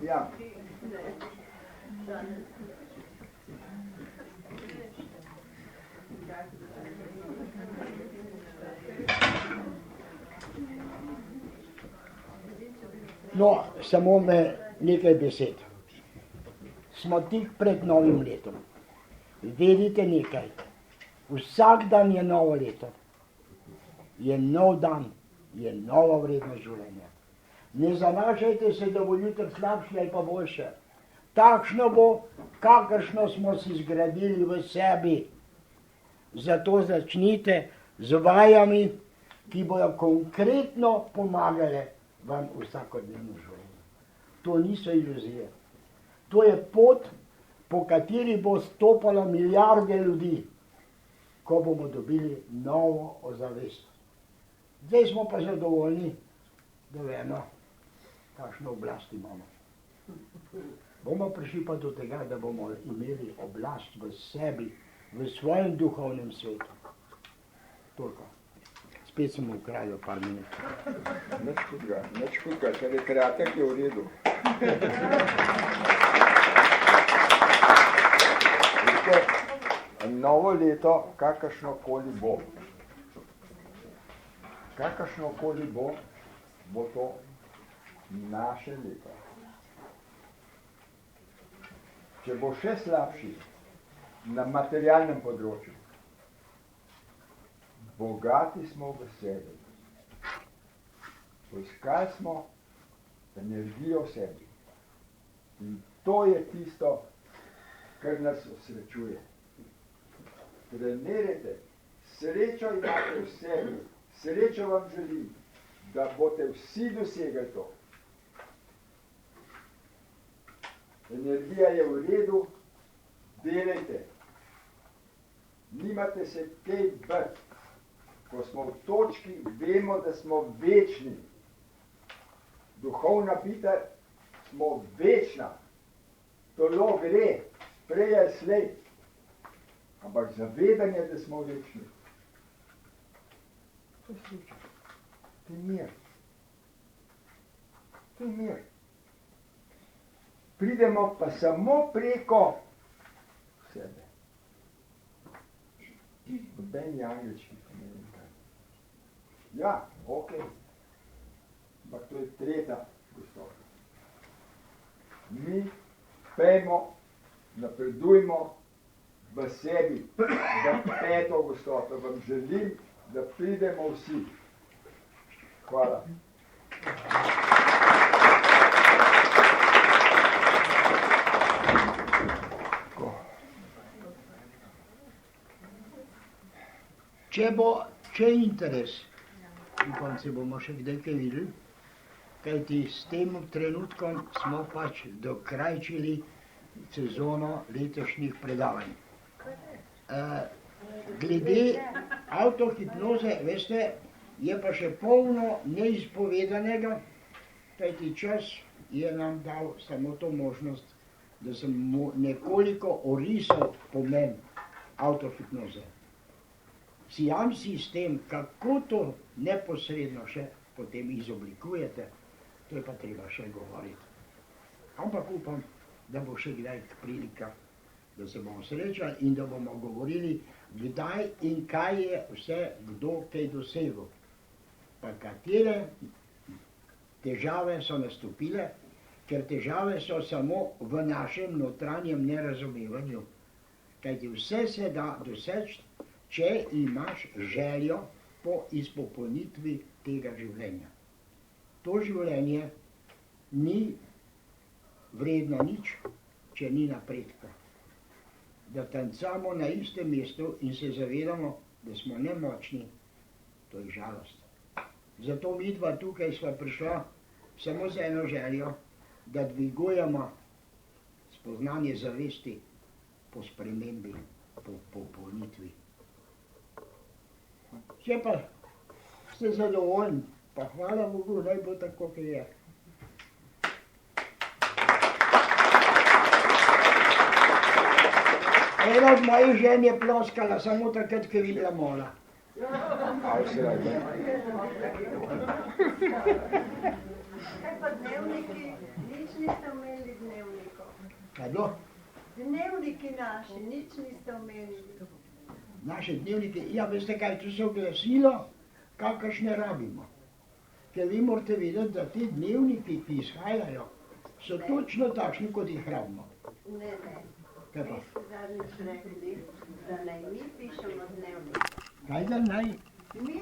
Ja. No, samo nekaj besed. Smo tik pred novim letom. Vedite nekaj, vsak dan je novo leto. Je nov dan, je nova vrednost življenja. Ne zanašajte se, da bo jutri slabše ali pa boljše. Takšno bo, kakršno smo si zgradili v sebi. Zato začnite z vajami, ki bojo konkretno pomagale vam v vsakodnevnem življenju. To niso iluzije. To je pot, po kateri bo stopalo milijarde ljudi, ko bomo dobili novo ozavest. Zdaj smo pa zadovoljni, da vemo, kakšno oblast imamo. Bomo prišli pa do tega, da bomo imeli oblast v sebi, v svojem duhovnem svetu. Toliko. Spet sem ukradel par minut. Nič hudega, če je kratek, je v redu. Novo leto, kakršnokoli bo. Kakršnokoli bo, bo to naše leto. Če bo še slabši na materialnem področju, bogati smo v sebi. Poiskali smo energijo v sebi. In to je tisto, kar nas osrečuje. Trenirajte, srečo imate v sebi, srečo vam želim, da boste vsi dosegli to. Energija je v redu, delajte. Nimate se kaj bati. Ko smo v točki, vemo, da smo večni. Duhovna bitja smo večna. Tolo gre, prej je slej. Ampak zavedanje, da smo večni. To je sreča. To je mir. To je mir. Pridemo pa samo preko sebe. Nobeni angelčki pa ne vem kaj. Ja, ok. Ampak to je tretja gostota. Mi pejmo, napredujmo v sebi, da peto gostoto vam želim, da pridemo vsi. Hvala. Če je interes, upam, se bomo še kdaj kaj videli, kajti s tem trenutkom smo pač dokrajčili sezono letošnjih predavanj. Glede avtohipnoze, veste, je pa še polno neizpovedanega, kajti čas je nam dal samo to možnost, da sem mu nekoliko orisal pomen avtohipnoze. Siam sistem, kako to neposredno še potem izoblikujete, to je pa treba še govoriti. Ampak upam, da bo še kdaj prilika, da se bomo srečali in da bomo govorili, kdaj in kaj je vse kdo kaj dosegel. Pa katere težave so nastopile, ker težave so samo v našem notranjem nerazumevanju. Kajti vse se da doseči, če imaš željo po izpopolnitvi tega življenja. To življenje ni vredno nič, če ni napredka. Da tancamo na istem mestu in se zavedamo, da smo nemočni, to je žalost. Zato mi dva tukaj sva prišla samo z eno željo, da dvigujemo spoznanje zavesti po spremembi, po popolnitvi. Če pa ste zadovoljni, pa hvala Bogu, naj bo tako, kot je. Ena od mojih žen je ploskala samo takrat, ko je videla mola. Ausreichend. Kaj pa dnevniki? Nič niste omenili dnevnikov. Kaj bilo? Dnevniki naši, nič niste omenili. Naše dnevnike, ja, veste kaj, to so glasilo, kakršne rabimo. Ker vi morate vedeti, da ti dnevniki, ki izhajajo, so točno takšni, kot jih rabimo. Ne. Kaj pa? Vi ste zadnjič rekli, da naj mi pišemo dnevnik. Kaj da naj? Mi